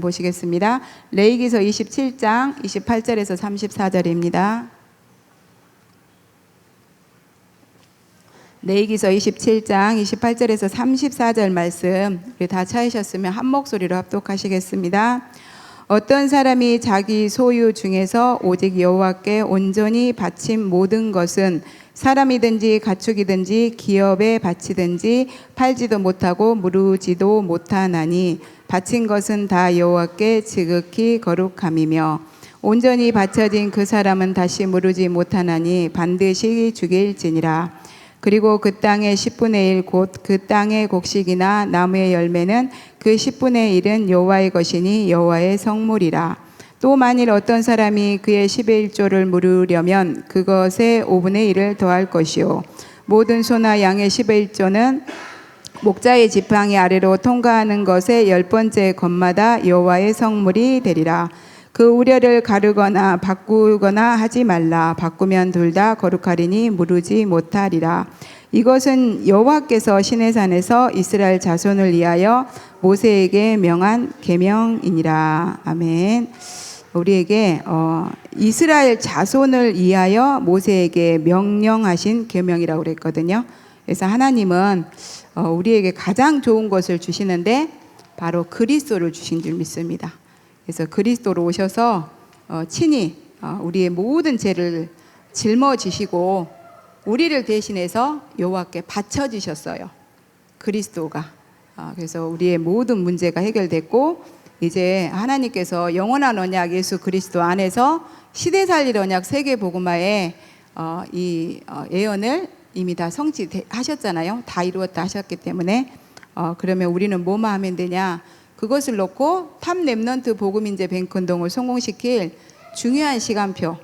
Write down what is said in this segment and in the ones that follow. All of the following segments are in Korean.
보시겠습니다. 레위기서 27장 28절에서 34절입니다. 레위기서 27장 28절에서 34절 말씀 우리 다 찾으셨으면 한 목소리로 합독하시겠습니다. 어떤 사람이 자기 소유 중에서 오직 여호와께 온전히 바친 모든 것은 사람이든지 가축이든지 기업에 바치든지 팔지도 못하고 무르지도 못하나니 바친 것은 다 여호와께 지극히 거룩함이며 온전히 바쳐진 그 사람은 다시 무르지 못하나니 반드시 죽일지니라. 그리고 그 땅의 10분의 1 곧 그 땅의 곡식이나 나무의 열매는 그 10분의 1은 여호와의 것이니 여호와의 성물이라. 또 만일 어떤 사람이 그의 10의 1조를 물으려면 그것의 5분의 1을 더할 것이요 모든 소나 양의 10의 1조는 목자의 지팡이 아래로 통과하는 것의 10번째 것마다 여호와의 성물이 되리라. 그 우려를 가르거나 바꾸거나 하지 말라. 바꾸면 둘 다 거룩하리니 무르지 못하리라. 이것은 여호와께서 시내산에서 이스라엘 자손을 위하여 모세에게 명한 계명이니라. 아멘. 우리에게 이스라엘 자손을 위하여 모세에게 명령하신 계명이라고 그랬거든요. 그래서 하나님은 우리에게 가장 좋은 것을 주시는데 바로 그리스도를 주신 줄 믿습니다. 그래서 그리스도로 오셔서 친히 우리의 모든 죄를 짊어지시고 우리를 대신해서 여호와께 바쳐지셨어요. 그리스도가. 그래서 우리의 모든 문제가 해결됐고 이제 하나님께서 영원한 언약 예수 그리스도 안에서 시대 살릴 언약 세계복음화의 이 예언을 이미 다 성취하셨잖아요. 다 이루었다 하셨기 때문에 그러면 우리는 뭐만 하면 되냐? 그것을 놓고 탑 랩넌트 복음인재 뱅크운동을 성공시킬 중요한 시간표.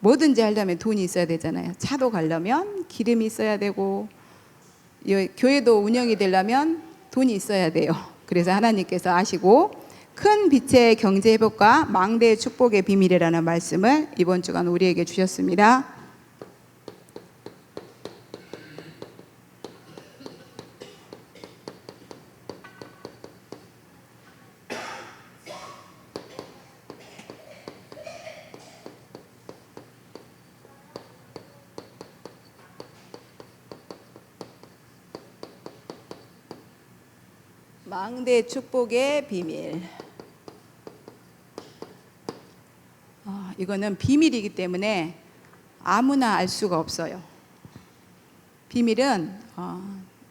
뭐든지 하려면 돈이 있어야 되잖아요. 차도 가려면 기름이 있어야 되고 교회도 운영이 되려면 돈이 있어야 돼요. 그래서 하나님께서 아시고 큰 빛의 경제 회복과 망대의 축복의 비밀이라는 말씀을 이번 주간 우리에게 주셨습니다. 망대 축복의 비밀. 이거는 비밀이기 때문에 아무나 알 수가 없어요. 비밀은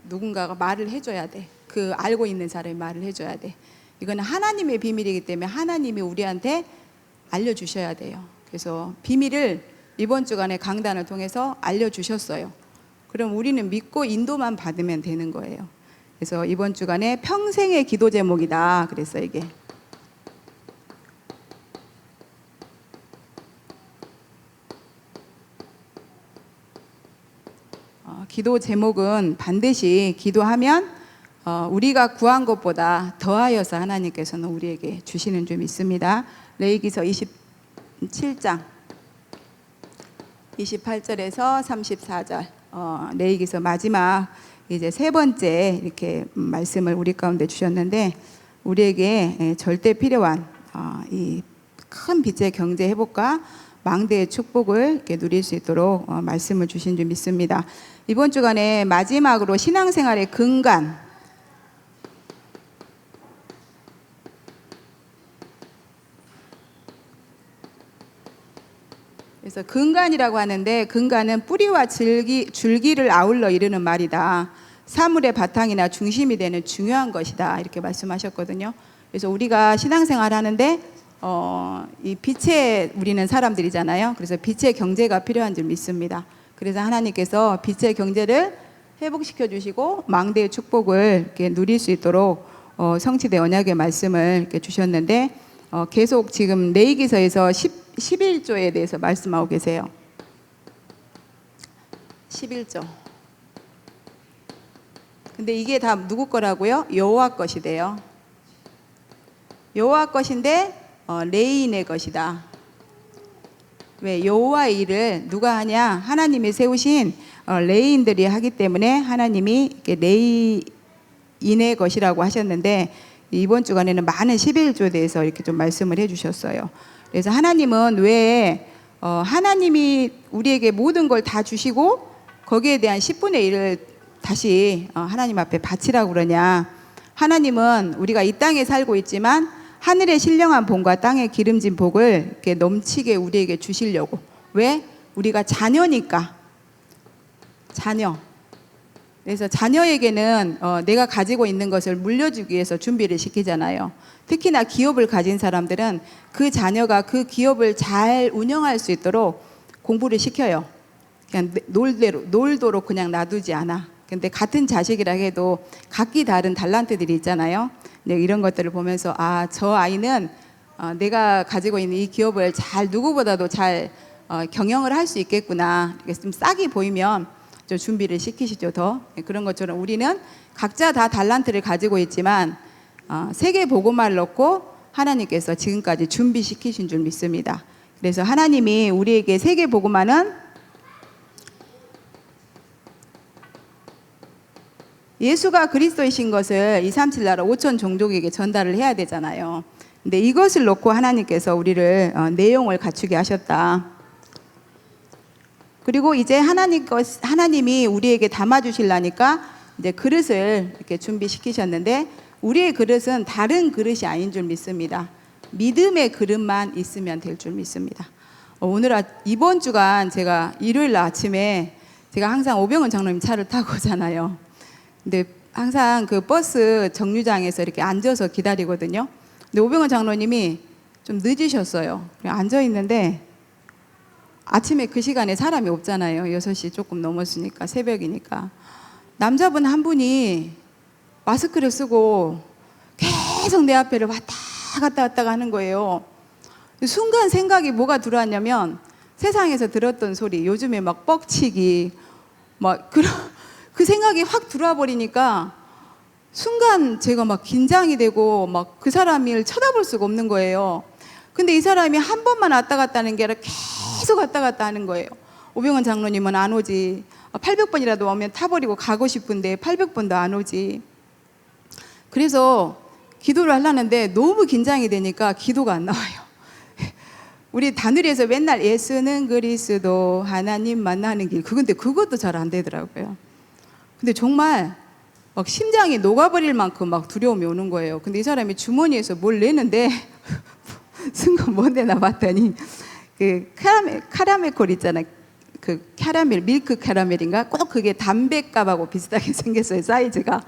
누군가가 말을 해줘야 돼. 그 알고 있는 사람이 말을 해줘야 돼. 이거는 하나님의 비밀이기 때문에 하나님이 우리한테 알려주셔야 돼요. 그래서 비밀을 이번 주간의 강단을 통해서 알려주셨어요. 그럼 우리는 믿고 인도만 받으면 되는 거예요. 그래서 이번 주간에 평생의 기도 제목이다. 그래서 이게 기도 제목은 반드시 기도하면 우리가 구한 것보다 더하여서 하나님께서는 우리에게 주시는 줄 믿습니다. 레위기서 27장 28절에서 34절 레위기서 마지막 이제 세 번째 이렇게 말씀을 우리 가운데 주셨는데 우리에게 절대 필요한 이 큰 빛의 경제 회복과 망대의 축복을 이렇게 누릴 수 있도록 말씀을 주신 줄 믿습니다. 이번 주간에 마지막으로 신앙생활의 근간. 그래서 근간이라고 하는데 근간은 뿌리와 줄기를 아울러 이르는 말이다. 사물의 바탕이나 중심이 되는 중요한 것이다. 이렇게 말씀하셨거든요. 그래서 우리가 신앙생활 하는데 이 빛에 우리는 사람들이잖아요. 그래서 빛의 경제가 필요한 줄 믿습니다. 그래서 하나님께서 빛의 경제를 회복시켜 주시고 망대의 축복을 이렇게 누릴 수 있도록 성취된 언약의 말씀을 이렇게 주셨는데 계속 지금 레위기서에서 11조에 대해서 말씀하고 계세요. 11조. 근데 이게 다 누구 거라고요? 여호와 것이래요. 여호와 것인데 레위인의 것이다. 왜? 여호와의 일을 누가 하냐? 하나님이 세우신 레위인들이 하기 때문에 하나님이 이렇게 레위인의 것이라고 하셨는데 이번 주간에는 많은 11조에 대해서 이렇게 좀 말씀을 해주셨어요. 그래서 하나님은 왜 하나님이 우리에게 모든 걸 다 주시고 거기에 대한 10분의 1을 다시 하나님 앞에 바치라고 그러냐. 하나님은 우리가 이 땅에 살고 있지만 하늘의 신령한 본과 땅의 기름진 복을 이렇게 넘치게 우리에게 주시려고. 왜? 우리가 자녀니까. 자녀. 그래서 자녀에게는 내가 가지고 있는 것을 물려주기 위해서 준비를 시키잖아요. 특히나 기업을 가진 사람들은 그 자녀가 그 기업을 잘 운영할 수 있도록 공부를 시켜요. 그냥 놀도록 그냥 놔두지 않아. 근데 같은 자식이라 해도 각기 다른 달란트들이 있잖아요. 근데 이런 것들을 보면서 저 아이는 내가 가지고 있는 이 기업을 잘 누구보다도 잘 경영을 할 수 있겠구나. 이렇게 좀 싹이 보이면 좀 준비를 시키시죠. 더 그런 것처럼 우리는 각자 다 달란트를 가지고 있지만 세계 복음화를 넣고 하나님께서 지금까지 준비시키신 줄 믿습니다. 그래서 하나님이 우리에게 세계 복음화는 예수가 그리스도이신 것을 237 나라 5천 종족에게 전달을 해야 되잖아요. 근데 이것을 놓고 하나님께서 우리를 내용을 갖추게 하셨다. 그리고 이제 하나님이 우리에게 담아주시려니까 이제 그릇을 이렇게 준비시키셨는데 우리의 그릇은 다른 그릇이 아닌 줄 믿습니다. 믿음의 그릇만 있으면 될 줄 믿습니다. 이번 주간 제가 일요일 아침에 제가 항상 오병헌 장로님 차를 타고 오잖아요. 근데 항상 그 버스 정류장에서 이렇게 앉아서 기다리거든요. 근데 오병헌 장로님이 좀 늦으셨어요. 앉아 있는데 아침에 그 시간에 사람이 없잖아요. 6시 조금 넘었으니까, 새벽이니까. 남자분 한 분이 마스크를 쓰고 계속 내 앞에를 왔다 갔다 하는 거예요. 순간 생각이 뭐가 들어왔냐면 세상에서 들었던 소리, 요즘에 막 뻑치기, 막 그 생각이 확 들어와 버리니까 순간 제가 막 긴장이 되고 막 그 사람을 쳐다볼 수가 없는 거예요. 근데 이 사람이 한 번만 왔다 갔다 하는 게 아니라 계속 왔다 갔다 하는 거예요. 오병헌 장로님은 안 오지. 800번이라도 오면 타버리고 가고 싶은데 800번도 안 오지. 그래서 기도를 하려는데 너무 긴장이 되니까 기도가 안 나와요. 우리 다누리에서 맨날 예수는 그리스도 하나님 만나는 길, 근데 그것도 잘 안 되더라고요. 근데 정말 막 심장이 녹아버릴 만큼 막 두려움이 오는 거예요. 근데 이 사람이 주머니에서 뭘 내는데 순간 뭐 내나 봤더니 그 카라멜 콜 있잖아요. 그 캐러멜, 밀크 캐러멜인가? 꼭 그게 담배값하고 비슷하게 생겼어요. 사이즈가.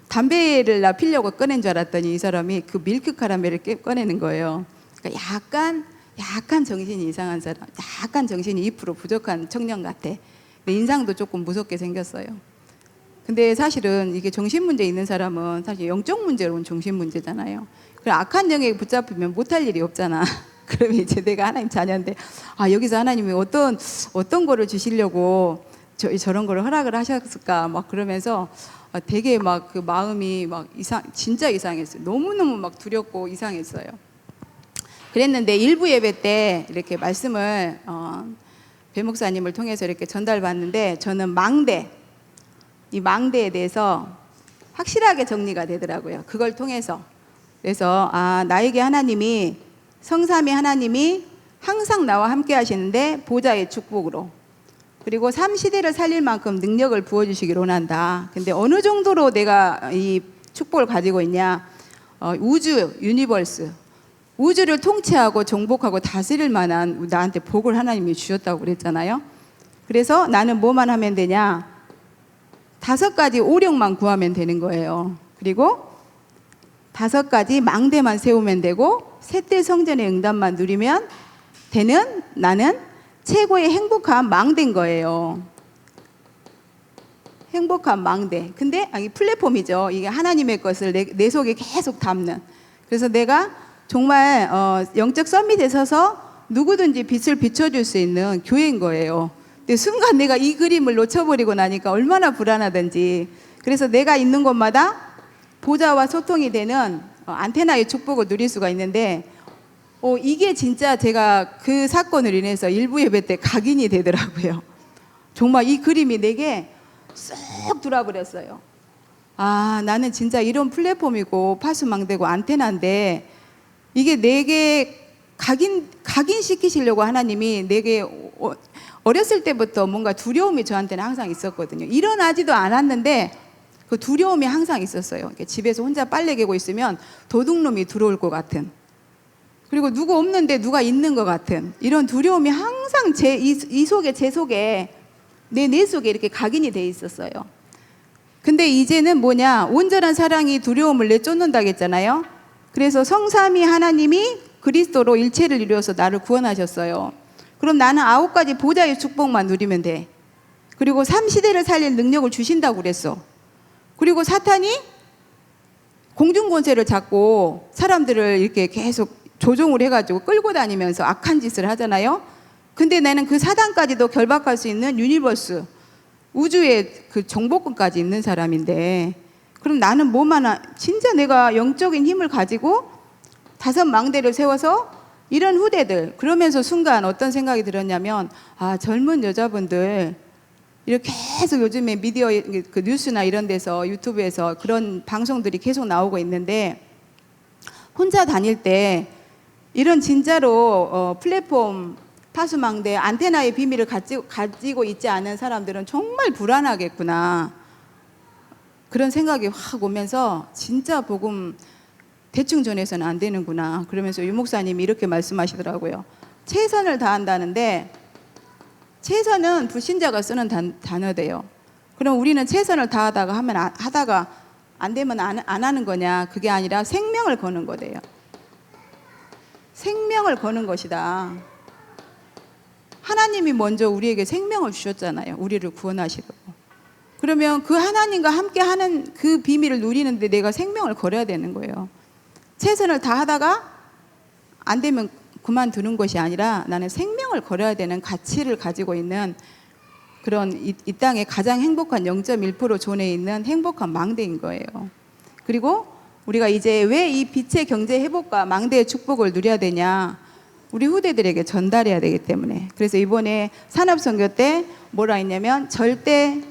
담배를 나 피려고 꺼낸 줄 알았더니 이 사람이 그 밀크 카라멜을 꺼내는 거예요. 그러니까 약간 정신이 이상한 사람, 약간 정신이 2% 부족한 청년 같아. 근데 인상도 조금 무섭게 생겼어요. 근데 사실은 이게 정신 문제 있는 사람은 사실 영적 문제로 온 정신 문제잖아요. 그럼 악한 영에 붙잡히면 못할 일이 없잖아. 그러면 이제 내가 하나님 자녀인데 여기서 하나님이 어떤 거를 주시려고 저런 거를 허락을 하셨을까 막 그러면서 되게 막 그 마음이 막 진짜 이상했어요. 너무너무 막 두렵고 이상했어요. 그랬는데 일부 예배 때 이렇게 말씀을 배 목사님을 통해서 이렇게 전달받는데 저는 이 망대에 대해서 확실하게 정리가 되더라고요. 그걸 통해서. 그래서 나에게 하나님이 성삼위 하나님이 항상 나와 함께 하시는데 보좌의 축복으로, 그리고 삼시대를 살릴 만큼 능력을 부어주시기를 원한다. 근데 어느 정도로 내가 이 축복을 가지고 있냐, 우주, 유니버스, 우주를 통치하고 정복하고 다스릴 만한 나한테 복을 하나님이 주셨다고 그랬잖아요. 그래서 나는 뭐만 하면 되냐, 5가지 오력만 구하면 되는 거예요. 그리고 5가지 망대만 세우면 되고 셋대 성전의 응답만 누리면 되는 나는 최고의 행복한 망대인 거예요. 행복한 망대. 근데 이 플랫폼이죠. 이게 하나님의 것을 내 속에 계속 담는. 그래서 내가 정말 영적 서밋에 서서 누구든지 빛을 비춰줄 수 있는 교회인 거예요. 근데 순간 내가 이 그림을 놓쳐버리고 나니까 얼마나 불안하든지. 그래서 내가 있는 곳마다 보좌와 소통이 되는 안테나의 축복을 누릴 수가 있는데 이게 진짜 제가 그 사건을 인해서 일부 예배 때 각인이 되더라고요. 정말 이 그림이 내게 쏙 들어와 버렸어요. 아, 나는 진짜 이런 플랫폼이고 파수망대고 안테나인데 이게 내게 각인시키시려고 하나님이 내게 어렸을 때부터 뭔가 두려움이 저한테는 항상 있었거든요. 일어나지도 않았는데 그 두려움이 항상 있었어요. 집에서 혼자 빨래 개고 있으면 도둑놈이 들어올 것 같은, 그리고 누구 없는데 누가 있는 것 같은 이런 두려움이 항상 제 속에 내 속에 이렇게 각인이 돼 있었어요. 근데 이제는 뭐냐, 온전한 사랑이 두려움을 내쫓는다고 했잖아요. 그래서 성삼위 하나님이 그리스도로 일체를 이루어서 나를 구원하셨어요. 그럼 나는 9가지 보좌의 축복만 누리면 돼. 그리고 3시대를 살릴 능력을 주신다고 그랬어. 그리고 사탄이 공중권세를 잡고 사람들을 이렇게 계속 조종을 해가지고 끌고 다니면서 악한 짓을 하잖아요. 근데 나는 그 사단까지도 결박할 수 있는 유니버스, 우주의 그 정복권까지 있는 사람인데, 그럼 나는 뭐만 진짜 내가 영적인 힘을 가지고 5망대를 세워서 이런 후대들, 그러면서 순간 어떤 생각이 들었냐면, 아, 젊은 여자분들 이렇게 계속 요즘에 미디어 그 뉴스나 이런 데서 유튜브에서 그런 방송들이 계속 나오고 있는데, 혼자 다닐 때 이런 진짜로 플랫폼 파수망대 안테나의 비밀을 가지고 있지 않은 사람들은 정말 불안하겠구나, 그런 생각이 확 오면서 진짜 복음 대충 전해서는 안 되는구나. 그러면서 유 목사님이 이렇게 말씀하시더라고요. 최선을 다한다는데, 최선은 불신자가 쓰는 단어대요. 그럼 우리는 최선을 다하다가 하다가 안 되면 안 하는 거냐? 그게 아니라 생명을 거는 거대요. 생명을 거는 것이다. 하나님이 먼저 우리에게 생명을 주셨잖아요. 우리를 구원하시려고. 그러면 그 하나님과 함께 하는 그 비밀을 누리는데 내가 생명을 걸어야 되는 거예요. 최선을 다하다가 안 되면 그만두는 것이 아니라 나는 생명을 걸어야 되는 가치를 가지고 있는 그런 이 땅의 가장 행복한 0.1% 존에 있는 행복한 망대인 거예요. 그리고 우리가 이제 왜 이 빛의 경제 회복과 망대의 축복을 누려야 되냐, 우리 후대들에게 전달해야 되기 때문에. 그래서 이번에 산업선교 때 뭐라 했냐면, 절대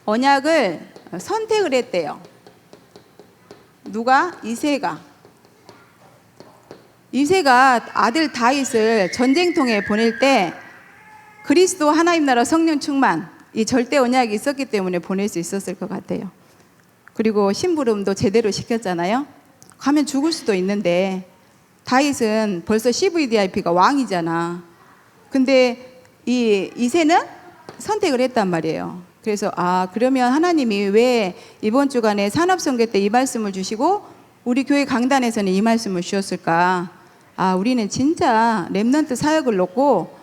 언약을 선택을 했대요. 누가? 이새가 아들 다윗을 전쟁통에 보낼 때 그리스도 하나님 나라 성령 충만, 이 절대 언약이 있었기 때문에 보낼 수 있었을 것 같아요. 그리고 심부름도 제대로 시켰잖아요. 가면 죽을 수도 있는데 다윗은 벌써 CVDIP가 왕이잖아. 근데 이 이새는 선택을 했단 말이에요. 그래서 그러면 하나님이 왜 이번 주간에 산업선교 때 이 말씀을 주시고 우리 교회 강단에서는 이 말씀을 주셨을까? 우리는 진짜 렘넌트 사역을 놓고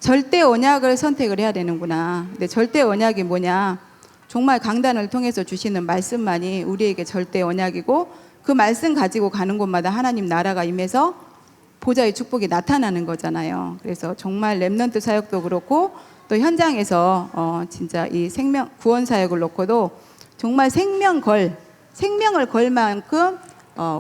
절대 언약을 선택을 해야 되는구나. 근데 절대 언약이 뭐냐? 정말 강단을 통해서 주시는 말씀만이 우리에게 절대 언약이고, 그 말씀 가지고 가는 곳마다 하나님 나라가 임해서 보좌의 축복이 나타나는 거잖아요. 그래서 정말 렘넌트 사역도 그렇고 또 현장에서 진짜 이 생명 구원 사역을 놓고도 정말 생명을 걸 만큼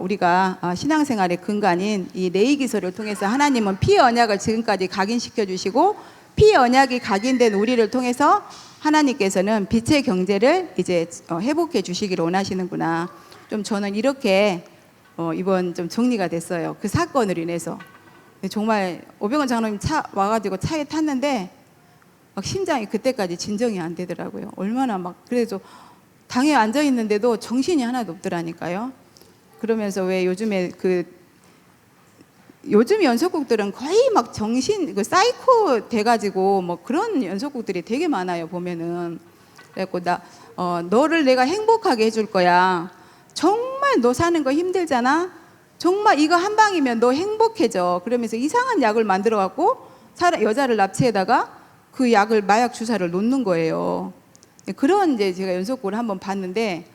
우리가 신앙생활의 근간인 이 레위기서를 통해서 하나님은 피의 언약을 지금까지 각인시켜 주시고, 피의 언약이 각인된 우리를 통해서 하나님께서는 빛의 경제를 이제 회복해 주시기를 원하시는구나. 좀 저는 이렇게 이번 좀 정리가 됐어요. 그 사건으로 인해서. 정말 오병헌 장로님 와가지고 차에 탔는데 막 심장이 그때까지 진정이 안 되더라고요. 얼마나 막, 그래서 당에 앉아 있는데도 정신이 하나도 없더라니까요. 그러면서 왜 요즘에 요즘 연속곡들은 거의 막 사이코 돼가지고 뭐 그런 연속곡들이 되게 많아요, 보면은. 그래갖고 너를 내가 행복하게 해줄 거야. 정말 너 사는 거 힘들잖아. 정말 이거 한 방이면 너 행복해져. 그러면서 이상한 약을 만들어갖고 여자를 납치해다가 그 약을 마약 주사를 놓는 거예요. 그런 이제 제가 연속곡을 한번 봤는데,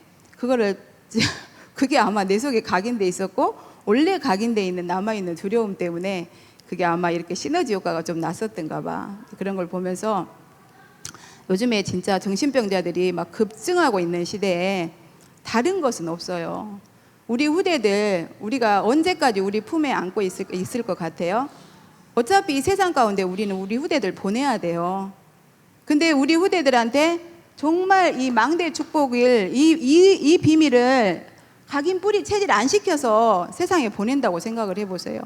그게 아마 내 속에 각인돼 있었고, 원래 각인돼 있는 남아있는 두려움 때문에 그게 아마 이렇게 시너지 효과가 좀 났었던가 봐. 그런 걸 보면서 요즘에 진짜 정신병자들이 막 급증하고 있는 시대에 다른 것은 없어요. 우리 후대들, 우리가 언제까지 우리 품에 안고 있을 것 같아요? 어차피 이 세상 가운데 우리는 우리 후대들 보내야 돼요. 근데 우리 후대들한테 정말 이 망대 축복을 이 비밀을 각인 뿌리 체질 안 시켜서 세상에 보낸다고 생각을 해보세요.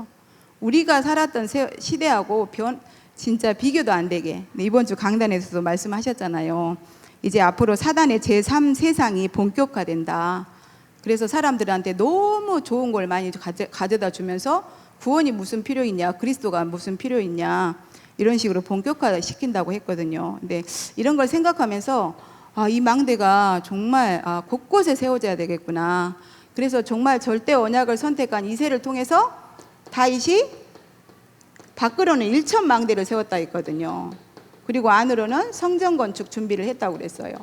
우리가 살았던 시대하고 진짜 비교도 안 되게. 이번 주 강단에서도 말씀하셨잖아요. 이제 앞으로 사단의 제3세상이 본격화된다. 그래서 사람들한테 너무 좋은 걸 많이 가져다 주면서 구원이 무슨 필요 있냐, 그리스도가 무슨 필요 있냐, 이런 식으로 본격화 시킨다고 했거든요. 근데 이런 걸 생각하면서 이 망대가 정말 곳곳에 세워져야 되겠구나. 그래서 정말 절대 언약을 선택한 이새를 통해서 다윗이 밖으로는 1천 망대를 세웠다 했거든요. 그리고 안으로는 성전 건축 준비를 했다고 그랬어요.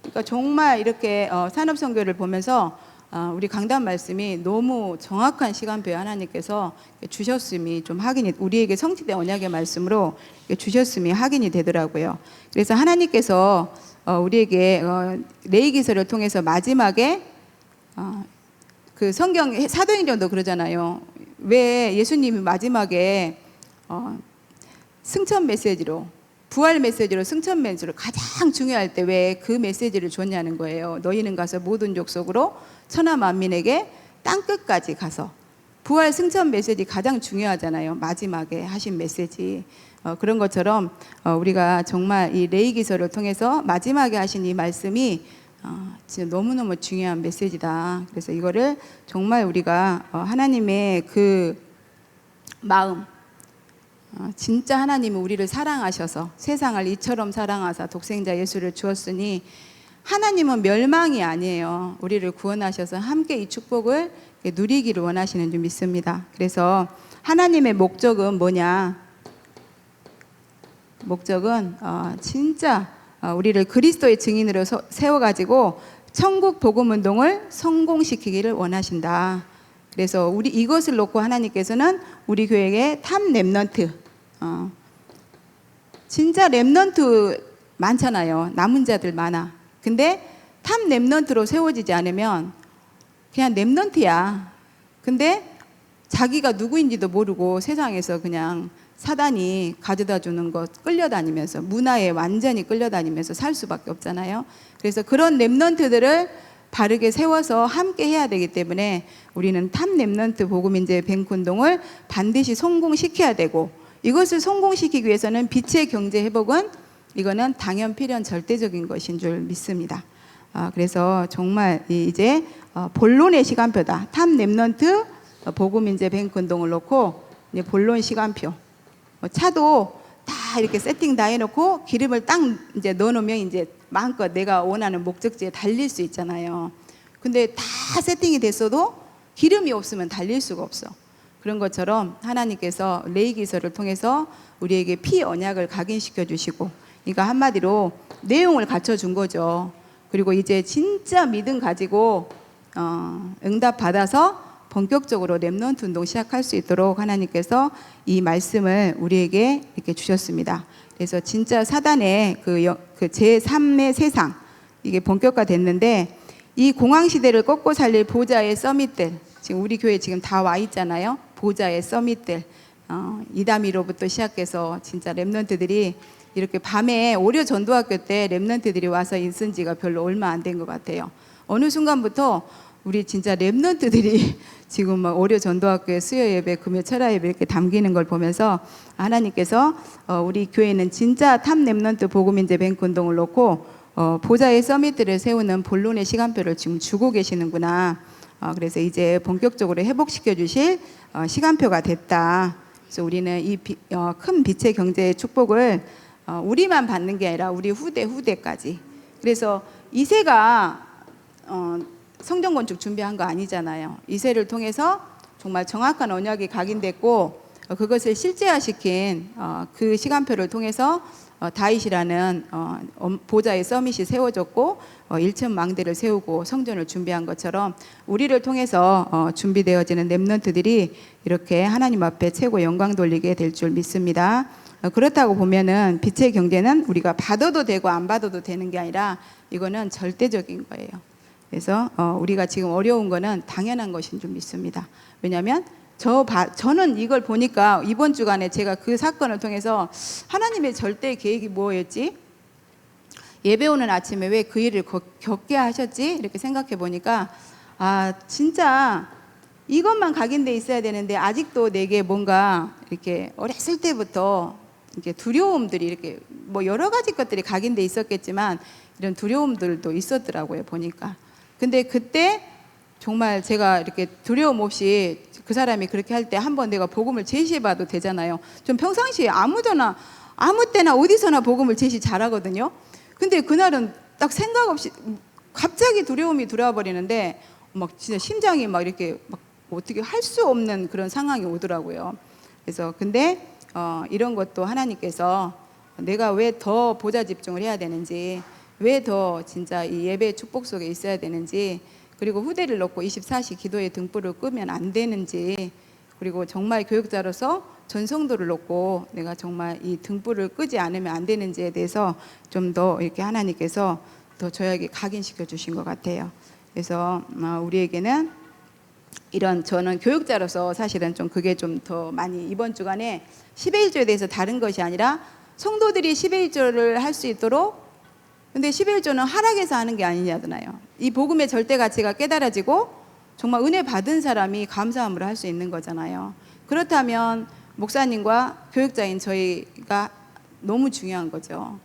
그러니까 정말 이렇게 산업선교를 보면서 우리 강단 말씀이 너무 정확한 시간표에 하나님께서 주셨음이 좀 확인이, 우리에게 성취된 언약의 말씀으로 주셨음이 확인이 되더라고요. 그래서 하나님께서 우리에게 레위기서를 통해서 마지막에 그 성경 사도행전도 그러잖아요. 왜 예수님이 마지막에 승천 메시지로, 부활 메시지로, 승천 메시지로 가장 중요할 때 왜 그 메시지를 줬냐는 거예요. 너희는 가서 모든 족속으로 천하 만민에게 땅끝까지 가서. 부활 승천 메시지 가장 중요하잖아요. 마지막에 하신 메시지. 그런 것처럼 우리가 정말 이 레위기서를 통해서 마지막에 하신 이 말씀이 진짜 너무너무 중요한 메시지다. 그래서 이거를 정말 우리가 하나님의 그 마음, 진짜 하나님은 우리를 사랑하셔서 세상을 이처럼 사랑하사 독생자 예수를 주었으니 하나님은 멸망이 아니에요. 우리를 구원하셔서 함께 이 축복을 누리기를 원하시는 줄 믿습니다. 그래서 하나님의 목적은 뭐냐? 목적은 진짜 우리를 그리스도의 증인으로 세워가지고 천국 복음 운동을 성공시키기를 원하신다. 그래서 이것을 놓고 하나님께서는 우리 교회에 탑 렘넌트, 진짜 렘넌트 많잖아요. 남은 자들 많아. 근데 탑 렘넌트로 세워지지 않으면 그냥 렘넌트야. 근데 자기가 누구인지도 모르고 세상에서 그냥 사단이 가져다 주는 것 끌려다니면서 문화에 완전히 끌려다니면서 살 수밖에 없잖아요. 그래서 그런 렘넌트들을 바르게 세워서 함께 해야 되기 때문에 우리는 탑 렘넌트 복음인재 뱅크운동을 반드시 성공시켜야 되고, 이것을 성공시키기 위해서는 빛의 경제 회복은 이거는 당연 필연 절대적인 것인 줄 믿습니다. 그래서 정말 이제 본론의 시간표다. 탑 렘넌트 복음인재 뱅크운동을 놓고 이제 본론 시간표. 차도 다 이렇게 세팅 다 해놓고 기름을 딱 이제 넣어놓으면 이제 마음껏 내가 원하는 목적지에 달릴 수 있잖아요. 근데 다 세팅이 됐어도 기름이 없으면 달릴 수가 없어. 그런 것처럼 하나님께서 레위기서를 통해서 우리에게 피 언약을 각인시켜 주시고, 그러니까 한마디로 내용을 갖춰준 거죠. 그리고 이제 진짜 믿음 가지고 응답 받아서 본격적으로 렘넌트 운동 시작할 수 있도록 하나님께서 이 말씀을 우리에게 이렇게 주셨습니다. 그래서 진짜 사단의 그 제3의 세상, 이게 본격화됐는데, 이 공황시대를 꺾고 살릴 보좌의 서밋들, 지금 우리 교회 지금 다 와 있잖아요. 보좌의 서밋들, 이다미로부터 시작해서 진짜 렘넌트들이 이렇게 밤에 오려 전도학교 때 렘넌트들이 와서 있은 지가 별로 얼마 안 된 것 같아요. 어느 순간부터 우리 진짜 렘넌트들이 지금 막 오려 전도학교에 수요 예배, 금요 철야 예배 이렇게 담기는 걸 보면서 하나님께서 우리 교회는 진짜 탑 렘넌트 복음인재 뱅크 운동을 놓고 보좌의 서밋들을 세우는 본론의 시간표를 지금 주고 계시는구나. 그래서 이제 본격적으로 회복시켜 주실 시간표가 됐다. 그래서 우리는 이 큰 빛의 경제의 축복을 우리만 받는 게 아니라 우리 후대까지. 그래서 이세가 성전 건축 준비한 거 아니잖아요. 이세를 통해서 정말 정확한 언약이 각인됐고 그것을 실제화시킨 그 시간표를 통해서 다윗이라는 보좌의 서밋이 세워졌고 1천 망대를 세우고 성전을 준비한 것처럼 우리를 통해서 준비되어지는 렘넌트들이 이렇게 하나님 앞에 최고 영광 돌리게 될 줄 믿습니다. 그렇다고 보면은 빛의 경제는 우리가 받아도 되고 안 받아도 되는 게 아니라 이거는 절대적인 거예요. 그래서 우리가 지금 어려운 거는 당연한 것인 줄 믿습니다. 왜냐하면 저는 이걸 보니까 이번 주간에 제가 그 사건을 통해서 하나님의 절대 계획이 뭐였지? 예배 오는 아침에 왜 그 일을 겪게 하셨지? 이렇게 생각해 보니까 아 진짜 이것만 각인돼 있어야 되는데 아직도 내게 뭔가 이렇게 어렸을 때부터 이렇게 두려움들이 이렇게 뭐 여러 가지 것들이 각인돼 있었겠지만 이런 두려움들도 있었더라고요 보니까. 근데 그때 정말 제가 이렇게 두려움 없이 그 사람이 그렇게 할 때 한번 내가 복음을 제시해봐도 되잖아요. 좀 평상시에 아무 때나 어디서나 복음을 제시 잘하거든요. 근데 그날은 딱 생각 없이 갑자기 두려움이 들어와 버리는데 막 진짜 심장이 막 이렇게 막 어떻게 할 수 없는 그런 상황이 오더라고요. 그래서 근데 이런 것도 하나님께서 내가 왜 더 보좌 집중을 해야 되는지, 왜 더 진짜 이 예배 축복 속에 있어야 되는지, 그리고 후대를 놓고 24시 기도의 등불을 끄면 안 되는지, 그리고 정말 교육자로서 전성도를 놓고 내가 정말 이 등불을 끄지 않으면 안 되는지에 대해서 좀 더 이렇게 하나님께서 더 저에게 각인시켜 주신 것 같아요. 그래서 우리에게는 이런 저는 교육자로서 사실은 좀 그게 좀 더 많이 이번 주간에 11조에 대해서 다른 것이 아니라 성도들이 11조를 할 수 있도록, 근데 11조는 하락해서 하는 게 아니냐잖아요. 이 복음의 절대 가치가 깨달아지고 정말 은혜 받은 사람이 감사함으로 할 수 있는 거잖아요. 그렇다면 목사님과 교육자인 저희가 너무 중요한 거죠.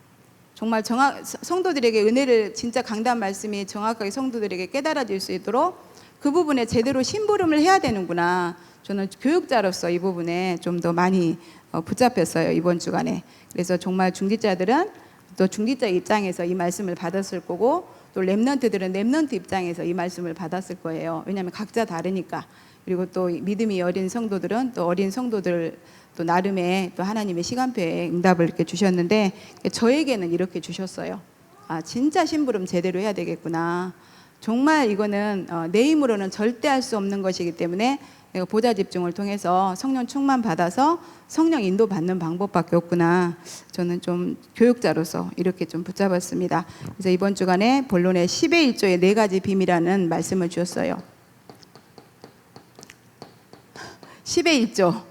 정말 성도들에게 은혜를 진짜 강단 말씀이 정확하게 성도들에게 깨달아질 수 있도록 그 부분에 제대로 심부름을 해야 되는구나. 저는 교육자로서 이 부분에 좀 더 많이 붙잡혔어요 이번 주간에. 그래서 정말 중직자들은 또 중직자 입장에서 이 말씀을 받았을 거고, 또 렘넌트들은 렘넌트 입장에서 이 말씀을 받았을 거예요. 왜냐하면 각자 다르니까. 그리고 또 믿음이 어린 성도들은 또 어린 성도들 또 나름의 또 하나님의 시간표에 응답을 이렇게 주셨는데, 저에게는 이렇게 주셨어요. 아 진짜 심부름 제대로 해야 되겠구나. 정말 이거는 내 힘으로는 절대 할 수 없는 것이기 때문에 내가 보좌 집중을 통해서 성령 충만 받아서 성령 인도 받는 방법밖에 없구나. 저는 좀 교육자로서 이렇게 좀 붙잡았습니다. 그래서 이번 주간에 본론에 10의 1조의 4가지 비밀이라는 말씀을 주었어요. 10의 1조.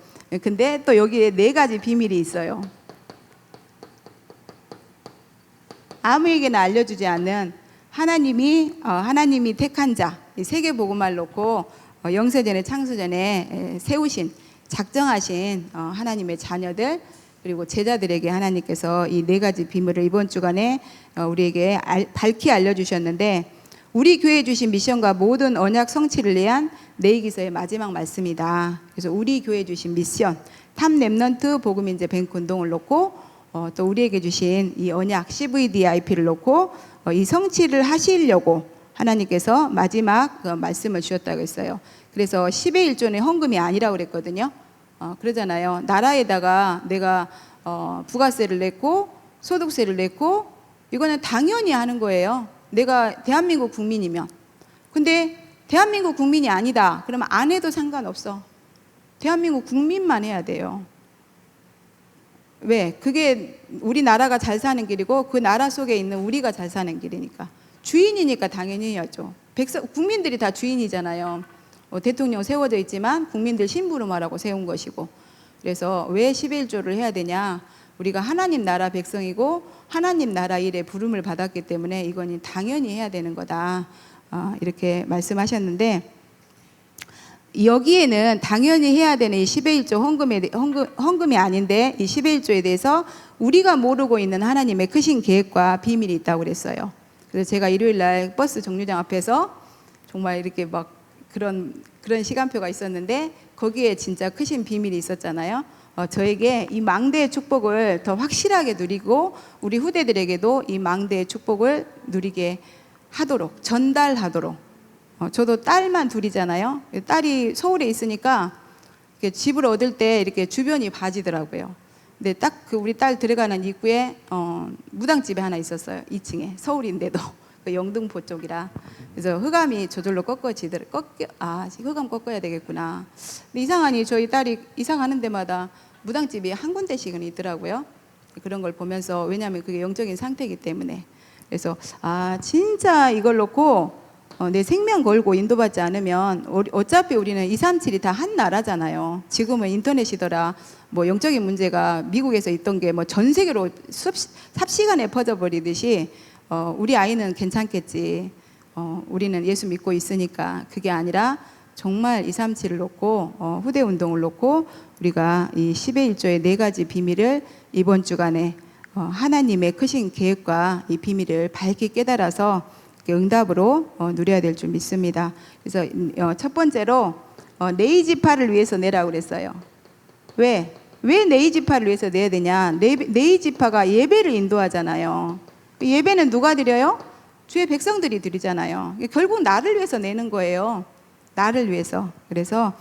근데 또 여기에 4가지 비밀이 있어요. 아무에게나 알려주지 않는 하나님이 택한 자, 이 세계 복음을 놓고 영세전에 창세전에 세우신 작정하신 하나님의 자녀들, 그리고 제자들에게 하나님께서 이 4가지 비밀을 이번 주간에 우리에게 밝히 알려주셨는데, 우리 교회에 주신 미션과 모든 언약 성취를 위한 내이기서의 마지막 말씀이다. 그래서 우리 교회에 주신 미션, 탑 렘넌트 복음인재 뱅크 운동을 놓고 또 우리에게 주신 이 언약 CVDIP를 놓고 이 성취를 하시려고 하나님께서 마지막 그 말씀을 주셨다고 했어요. 그래서 10의 1조는 헌금이 아니라고 그랬거든요. 그러잖아요. 나라에다가 내가 부가세를 냈고 소득세를 냈고 이거는 당연히 하는 거예요. 내가 대한민국 국민이면. 근데 대한민국 국민이 아니다 그러면 안 해도 상관없어. 대한민국 국민만 해야 돼요. 왜? 그게 우리나라가 잘 사는 길이고 그 나라 속에 있는 우리가 잘 사는 길이니까. 주인이니까 당연히 해야죠. 국민들이 다 주인이잖아요. 대통령 세워져 있지만 국민들 심부름하라고 세운 것이고. 그래서 왜 11조를 해야 되냐? 우리가 하나님 나라 백성이고 하나님 나라 일에 부름을 받았기 때문에 이건 당연히 해야 되는 거다. 이렇게 말씀하셨는데, 여기에는 당연히 해야 되는 이 10의 1조 헌금이 아닌데 이 10의 1조에 대해서 우리가 모르고 있는 하나님의 크신 계획과 비밀이 있다고 그랬어요. 그래서 제가 일요일 날 버스 정류장 앞에서 정말 이렇게 막 그런 시간표가 있었는데 거기에 진짜 크신 비밀이 있었잖아요. 저에게 이 망대의 축복을 더 확실하게 누리고 우리 후대들에게도 이 망대의 축복을 누리게 하도록, 전달하도록. 저도 딸만 둘이잖아요. 딸이 서울에 있으니까 집을 얻을 때 이렇게 주변이 봐지더라고요. 근데 딱 그 우리 딸 들어가는 입구에 무당집이 하나 있었어요. 2층에 서울인데도 그 영등포 쪽이라. 그래서 흑암이 저절로 흑암 꺾어야 되겠구나. 근데 이상하니 저희 딸이 이사 가는 데마다 무당집이 한 군데씩은 있더라고요. 그런 걸 보면서, 왜냐하면 그게 영적인 상태이기 때문에. 그래서 진짜 이걸 놓고 내 생명 걸고 인도받지 않으면 어차피 우리는 237이 다 한 나라잖아요. 지금은 인터넷이더라. 뭐 영적인 문제가 미국에서 있던 게 뭐 전 세계로 삽시간에 퍼져버리듯이 우리 아이는 괜찮겠지. 우리는 예수 믿고 있으니까. 그게 아니라 정말 237을 놓고 후대 운동을 놓고 우리가 이 10의 1조의 네 가지 비밀을 이번 주간에 하나님의 크신 계획과 이 비밀을 밝게 깨달아서 응답으로 누려야 될 줄 믿습니다. 그래서 첫 번째로 네이지파를 위해서 내라고 그랬어요. 왜 네이지파를 위해서 내야 되냐? 네이지파가 예배를 인도하잖아요. 예배는 누가 드려요? 주의 백성들이 드리잖아요. 결국 나를 위해서 내는 거예요. 나를 위해서. 그래서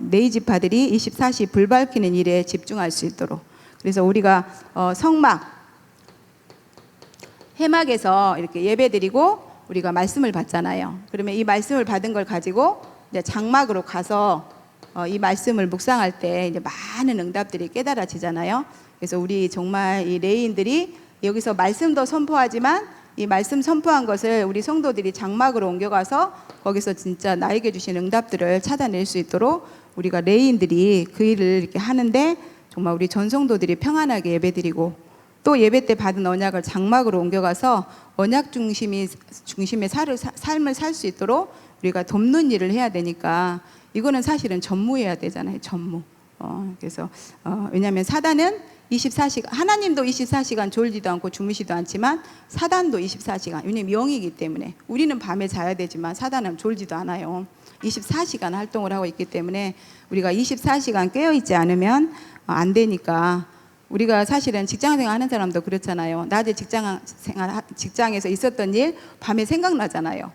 네이지파들이 24시 불 밝히는 일에 집중할 수 있도록. 그래서 우리가 성막, 회막에서 이렇게 예배드리고 우리가 말씀을 받잖아요. 그러면 이 말씀을 받은 걸 가지고 이제 장막으로 가서 이 말씀을 묵상할 때 이제 많은 응답들이 깨달아지잖아요. 그래서 우리 정말 이 레인들이 여기서 말씀도 선포하지만 이 말씀 선포한 것을 우리 성도들이 장막으로 옮겨가서 거기서 진짜 나에게 주신 응답들을 찾아낼 수 있도록 우리가 레인들이 그 일을 이렇게 하는데 정말 우리 전성도들이 평안하게 예배드리고 또 예배 때 받은 언약을 장막으로 옮겨가서 언약 중심의 삶을 살 수 있도록 우리가 돕는 일을 해야 되니까 이거는 사실은 전무해야 되잖아요. 전무. 그래서 왜냐하면 사단은 24시간, 하나님도 24시간 졸지도 않고 주무시도 않지만 사단도 24시간, 왜냐하면 영이기 때문에 우리는 밤에 자야 되지만 사단은 졸지도 않아요. 24시간 활동을 하고 있기 때문에 우리가 24시간 깨어있지 않으면 안 되니까 우리가 사실은 직장생활 하는 사람도 그렇잖아요. 낮에 직장에서 있었던 일 밤에 생각나잖아요.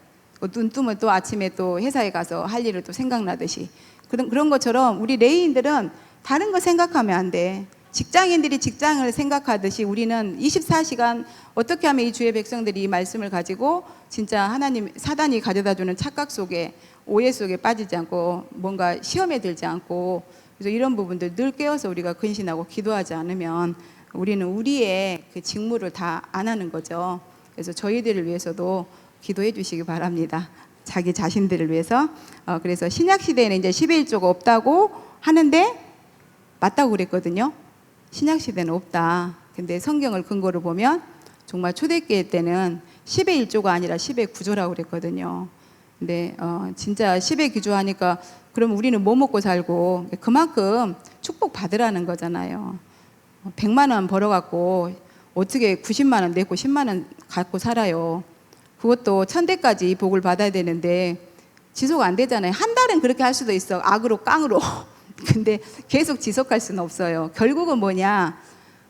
눈 뜨면 또 아침에 또 회사에 가서 할 일을 또 생각나듯이 그런 것처럼 우리 레이인들은 다른 거 생각하면 안 돼. 직장인들이 직장을 생각하듯이 우리는 24시간 어떻게 하면 이 주의 백성들이 이 말씀을 가지고 진짜 하나님 사단이 가져다주는 착각 속에 오해 속에 빠지지 않고 뭔가 시험에 들지 않고 그래서 이런 부분들 늘 깨어서 우리가 근신하고 기도하지 않으면 우리는 우리의 그 직무를 다 안 하는 거죠. 그래서 저희들을 위해서도 기도해 주시기 바랍니다. 자기 자신들을 위해서. 그래서 신약 시대에는 이제 10의 1조가 없다고 하는데 맞다고 그랬거든요. 신약 시대는 없다. 근데 성경을 근거로 보면 정말 초대교회 때는 10의 1조가 아니라 10의 9조라고 그랬거든요. 근데 진짜 10의 9조 하니까 그럼 우리는 뭐 먹고 살고 그만큼 축복 받으라는 거잖아요. 100만 원 벌어갖고 어떻게 90만 원 내고 10만 원 갖고 살아요. 그것도 천대까지 복을 받아야 되는데 지속 안 되잖아요. 한 달은 그렇게 할 수도 있어. 악으로 깡으로. 근데 계속 지속할 수는 없어요. 결국은 뭐냐?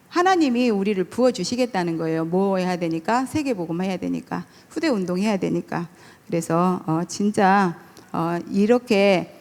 하나님이 우리를 부어주시겠다는 거예요. 뭐 해야 되니까? 세계복음 해야 되니까. 후대 운동 해야 되니까. 그래서 진짜 이렇게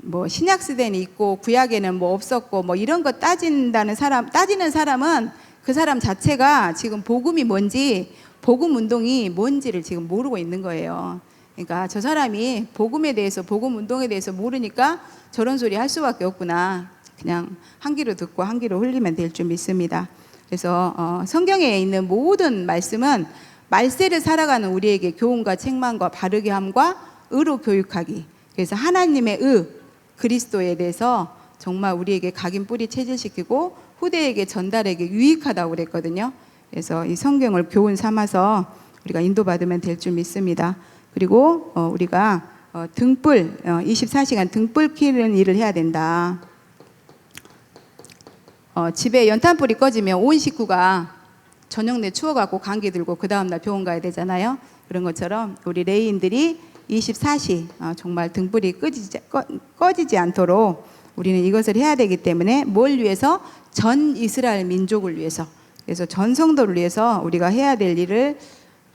뭐 신약 시대는 있고 구약에는 뭐 없었고 뭐 이런 거 따지는 사람은 그 사람 자체가 지금 복음이 뭔지 복음 운동이 뭔지를 지금 모르고 있는 거예요. 그러니까 저 사람이 복음에 대해서 복음 운동에 대해서 모르니까 저런 소리 할 수밖에 없구나. 그냥 한 귀로 듣고 한 귀로 흘리면 될 줄 믿습니다. 그래서 성경에 있는 모든 말씀은 말세를 살아가는 우리에게 교훈과 책망과 바르게 함과 의로 교육하기. 그래서 하나님의 그리스도에 대해서 정말 우리에게 각인 뿌리 체질시키고 후대에게 전달에게 유익하다고 그랬거든요. 그래서 이 성경을 교훈 삼아서 우리가 인도받으면 될 줄 믿습니다. 그리고 우리가 등불 24시간 등불 켜는 일을 해야 된다. 집에 연탄불이 꺼지면 온 식구가 저녁 내 추워갖고 감기 들고 그 다음날 병원 가야 되잖아요. 그런 것처럼 우리 레이인들이 24시 정말 등불이 꺼지지 않도록 우리는 이것을 해야 되기 때문에 뭘 위해서? 전 이스라엘 민족을 위해서. 그래서 전 성도를 위해서 우리가 해야 될 일을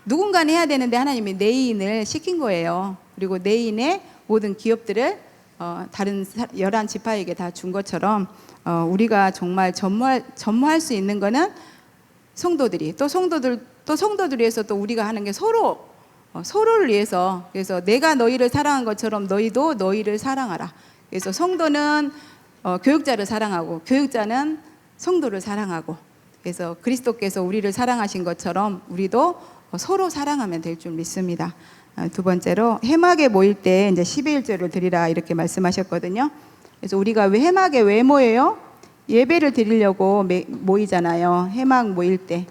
누군가는 해야 되는데 하나님이 네인을 시킨 거예요. 그리고 네인의 모든 기업들을 다른 11지파에게 다 준 것처럼 우리가 정말 전무할 수 있는 거는 성도들이 또 성도들 위해서 또 우리가 하는 게 서로를 위해서. 그래서 내가 너희를 사랑한 것처럼 너희도 너희를 사랑하라. 그래서 성도는 교육자를 사랑하고 교육자는 성도를 사랑하고 그래서 그리스도께서 우리를 사랑하신 것처럼 우리도 서로 사랑하면 될 줄 믿습니다. 두 번째로 해막에 모일 때 이제 11조를 드리라 이렇게 말씀하셨거든요. 그래서 우리가 해막에 왜 모여요? 예배를 드리려고 모이잖아요. 해막 모일 때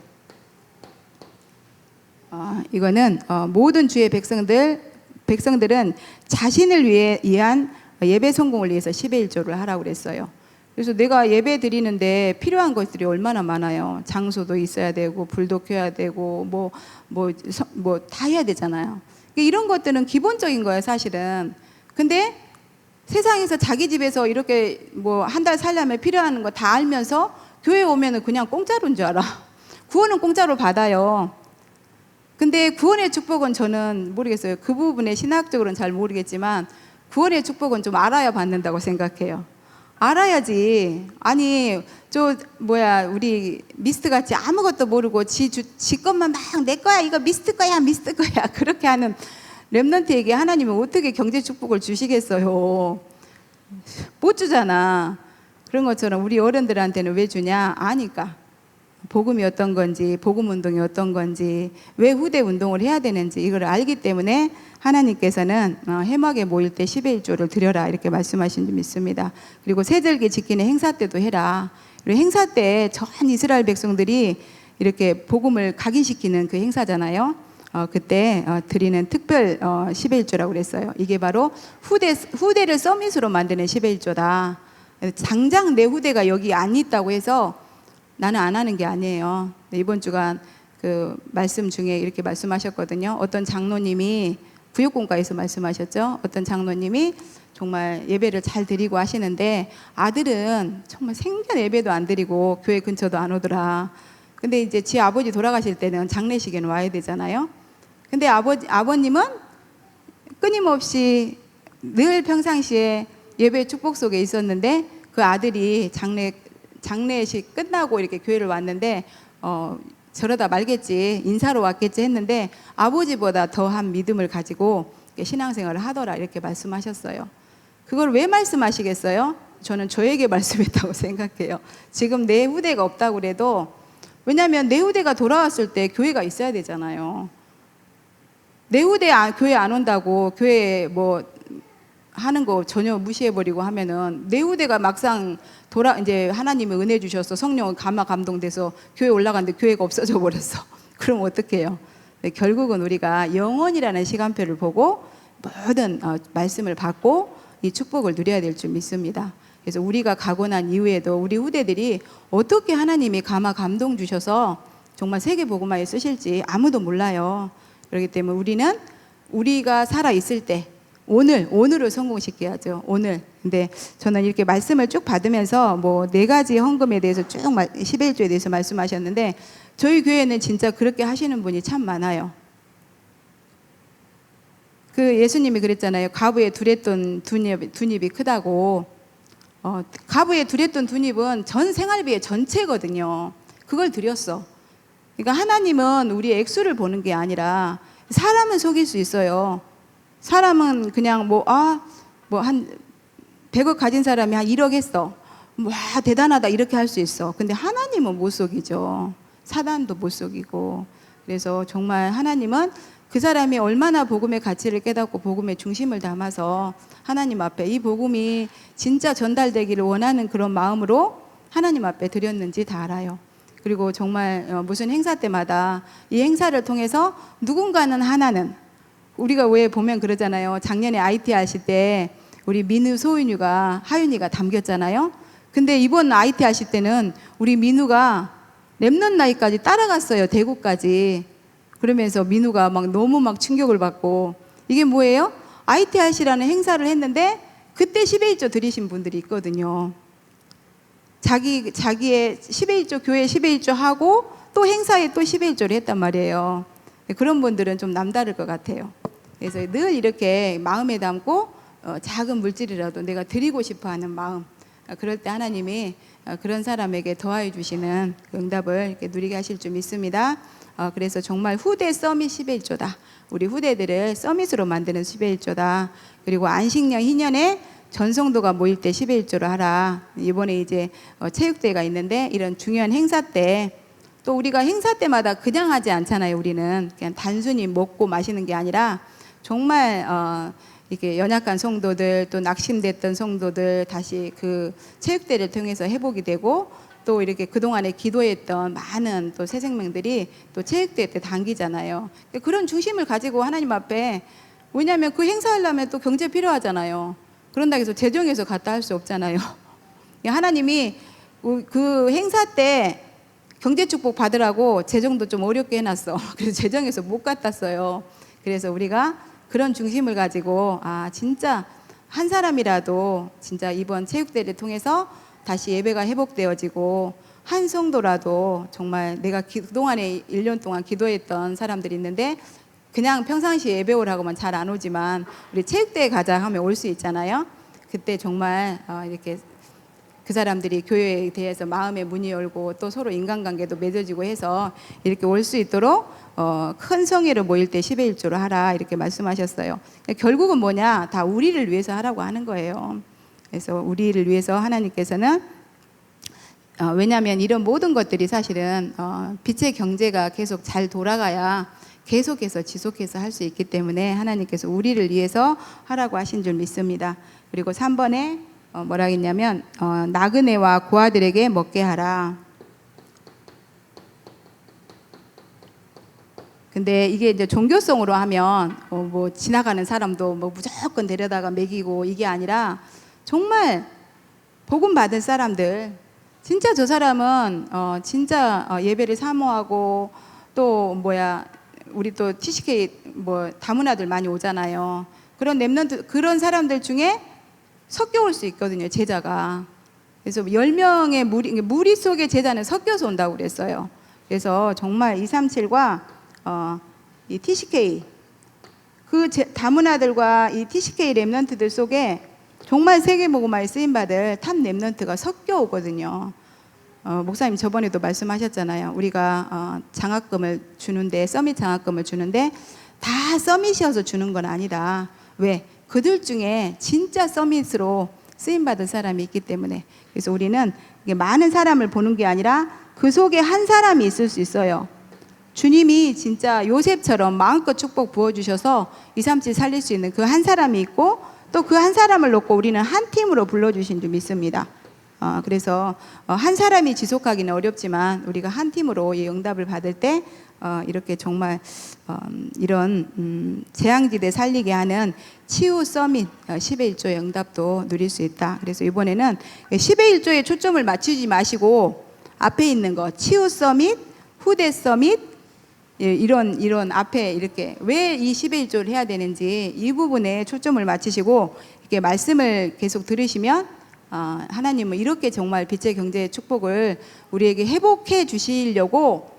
이거는 모든 주의 백성들은 자신을 위한 예배 성공을 위해서 10의 1조를 하라고 그랬어요. 그래서 내가 예배 드리는데 필요한 것들이 얼마나 많아요. 장소도 있어야 되고 불도 켜야 되고 뭐 다 해야 되잖아요. 이런 것들은 기본적인 거예요, 사실은. 근데 세상에서 자기 집에서 이렇게 뭐 한 달 살려면 필요한 거 다 알면서 교회 오면은 그냥 공짜로인 줄 알아. 구원은 공짜로 받아요. 근데 구원의 축복은 저는 모르겠어요. 그 부분에 신학적으로는 잘 모르겠지만 구원의 축복은 좀 알아야 받는다고 생각해요. 알아야지. 아니 우리 미스트 같이 아무것도 모르고 지 것만 막 내 거야, 이거 미스트 거야 그렇게 하는 렘넌트에게 하나님은 어떻게 경제 축복을 주시겠어요? 못 주잖아. 그런 것처럼 우리 어른들한테는 왜 주냐? 아니까. 복음이 어떤 건지, 복음 운동이 어떤 건지, 왜 후대 운동을 해야 되는지 이걸 알기 때문에 하나님께서는 회막에 모일 때 10의 1조를 드려라 이렇게 말씀하신 줄 믿습니다. 그리고 새들기 지키는 행사 때도 해라. 그리고 행사 때 전 이스라엘 백성들이 이렇게 복음을 각인시키는 그 행사잖아요. 그때 드리는 특별 10의 1조라고 그랬어요. 이게 바로 후대를 서밋으로 만드는 10의 1조다. 당장 내 후대가 여기 안 있다고 해서 나는 안 하는 게 아니에요. 이번 주간 그 말씀 중에 이렇게 말씀하셨거든요. 어떤 장로님이 구역공과에서 말씀하셨죠. 어떤 장로님이 정말 예배를 잘 드리고 하시는데 아들은 정말 생전 예배도 안 드리고 교회 근처도 안 오더라. 근데 이제 지 아버지 돌아가실 때는 장례식에는 와야 되잖아요. 근데 아버님은 끊임없이 늘 평상시에 예배 축복 속에 있었는데 그 아들이 장례식 끝나고 이렇게 교회를 왔는데 저러다 말겠지, 인사로 왔겠지 했는데 아버지보다 더한 믿음을 가지고 신앙생활을 하더라 이렇게 말씀하셨어요. 그걸 왜 말씀하시겠어요? 저는 저에게 말씀했다고 생각해요. 지금 내 후대가 없다고 그래도, 왜냐하면 내 후대가 돌아왔을 때 교회가 있어야 되잖아요. 내 후대 교회 안 온다고 교회 뭐 하는 거 전혀 무시해버리고 하면은 내 후대가 막상 이제 하나님의 은혜 주셔서 성령 감동돼서 교회 올라갔는데 교회가 없어져 버렸어. 그럼 어떡해요? 결국은 우리가 영원이라는 시간표를 보고 모든 말씀을 받고 이 축복을 누려야 될 줄 믿습니다. 그래서 우리가 가고 난 이후에도 우리 후대들이 어떻게 하나님이 감동 주셔서 정말 세계 복음화에 쓰실지 아무도 몰라요. 그렇기 때문에 우리는 우리가 살아 있을 때 오늘을 성공시켜야죠. 오늘. 근데 저는 이렇게 말씀을 쭉 받으면서 뭐 4가지 헌금에 대해서 쭉 10의 1조에 대해서 말씀하셨는데 저희 교회는 진짜 그렇게 하시는 분이 참 많아요. 그 예수님이 그랬잖아요. 가부에 두랬던 둔입이 크다고. 가부에 두랬던 둔입은 전 생활비의 전체거든요. 그걸 드렸어. 그러니까 하나님은 우리의 액수를 보는 게 아니라, 사람은 속일 수 있어요. 사람은 그냥 한 100억 가진 사람이 한 1억 했어. 와, 대단하다 이렇게 할 수 있어. 근데 하나님은 못 속이죠. 사단도 못 속이고. 그래서 정말 하나님은 그 사람이 얼마나 복음의 가치를 깨닫고 복음의 중심을 담아서 하나님 앞에 이 복음이 진짜 전달되기를 원하는 그런 마음으로 하나님 앞에 드렸는지 다 알아요. 그리고 정말 무슨 행사 때마다 이 행사를 통해서 누군가는 하나는, 우리가 왜 보면 그러잖아요. 작년에 IT 하실 때 우리 민우 하윤이가 담겼잖아요. 근데 이번 IT 하실 때는 우리 민우가 랩넌 나이까지 따라갔어요. 대구까지. 그러면서 민우가 너무 충격을 받고, 이게 뭐예요? IT 하시라는 행사를 했는데 그때 10의 1조 드리신 분들이 있거든요. 자기의 10의 1조, 교회 10의 1조 하고 또 행사에 또 10의 1조를 했단 말이에요. 그런 분들은 좀 남다를 것 같아요. 그래서 늘 이렇게 마음에 담고 작은 물질이라도 내가 드리고 싶어 하는 마음, 그럴 때 하나님이 그런 사람에게 더하여 주시는 그 응답을 이렇게 누리게 하실 줄 믿습니다. 그래서 정말 후대 서밋 10의 1조다. 우리 후대들을 서밋으로 만드는 10의 1조다. 그리고 안식년 희년에 전성도가 모일 때 10의 1조를 하라. 이번에 이제 체육대회가 있는데 이런 중요한 행사 때, 또 우리가 행사 때마다 그냥 하지 않잖아요. 우리는 그냥 단순히 먹고 마시는 게 아니라 정말 이렇게 연약한 성도들, 또 낙심됐던 성도들 다시 그 체육대회를 통해서 회복이 되고, 또 이렇게 그동안에 기도했던 많은 또 새 생명들이 또 체육대회 때 당기잖아요. 그런 중심을 가지고 하나님 앞에, 왜냐하면 그 행사하려면 또 경제 필요하잖아요. 그런다고 해서 재정에서 갔다 할 수 없잖아요. 하나님이 그 행사 때 경제 축복 받으라고 재정도 좀 어렵게 해놨어. 그래서 재정에서 못 갔다 왔어요. 그래서 우리가 그런 중심을 가지고 진짜 한 사람이라도 진짜 이번 체육대회를 통해서 다시 예배가 회복되어지고, 한 성도라도 정말 내가 그동안에 1년 동안 기도했던 사람들이 있는데 그냥 평상시에 예배 오라고만 잘 안 오지만 우리 체육대회 가자 하면 올 수 있잖아요. 그때 정말 이렇게 그 사람들이 교회에 대해서 마음의 문이 열고 또 서로 인간관계도 맺어지고 해서 이렇게 올 수 있도록 큰 성회로 모일 때 10의 1조로 하라 이렇게 말씀하셨어요. 결국은 뭐냐, 다 우리를 위해서 하라고 하는 거예요. 그래서 우리를 위해서 하나님께서는 왜냐하면 이런 모든 것들이 사실은 빛의 경제가 계속 잘 돌아가야 계속해서 지속해서 할 수 있기 때문에 하나님께서 우리를 위해서 하라고 하신 줄 믿습니다. 그리고 3번에 뭐라 했냐면 나그네와 고아들에게 먹게 하라. 근데 이게 이제 종교성으로 하면 뭐 지나가는 사람도 뭐 무조건 데려다가 먹이고, 이게 아니라 정말 복음 받은 사람들, 진짜 저 사람은 진짜 예배를 사모하고, 또 우리 또 TCK 뭐 다문화들 많이 오잖아요. 그런 렘넌트, 그런 사람들 중에 섞여 올 수 있거든요, 제자가. 그래서 10명의 무리 속의 제자는 섞여서 온다고 그랬어요. 그래서 정말 237과 이 TCK, 다문화들과 이 TCK 렘넌트들 속에 정말 세계복음화에 쓰임받을 탑 렘넌트가 섞여 오거든요. 목사님 저번에도 말씀하셨잖아요. 우리가 장학금을 주는데, 서밋 장학금을 주는데 다 서밋이어서 주는 건 아니다. 왜? 그들 중에 진짜 서밋으로 쓰임받은 사람이 있기 때문에. 그래서 우리는 많은 사람을 보는 게 아니라 그 속에 한 사람이 있을 수 있어요. 주님이 진짜 요셉처럼 마음껏 축복 부어주셔서 237 살릴 수 있는 그 한 사람이 있고, 또 그 한 사람을 놓고 우리는 한 팀으로 불러주신 줄 믿습니다. 그래서 한 사람이 지속하기는 어렵지만 우리가 한 팀으로 이 응답을 받을 때 이렇게 정말 이런 재앙지대 살리게 하는 치유 서밋 10의 1조의 응답도 누릴 수 있다. 그래서 이번에는 10의 1조에 초점을 맞추지 마시고 앞에 있는 거, 치유 서밋, 후대 서밋, 이런 앞에 이렇게 왜 이 10의 1조를 해야 되는지 이 부분에 초점을 맞추시고 이렇게 말씀을 계속 들으시면 하나님은 이렇게 정말 빛의 경제의 축복을 우리에게 회복해 주시려고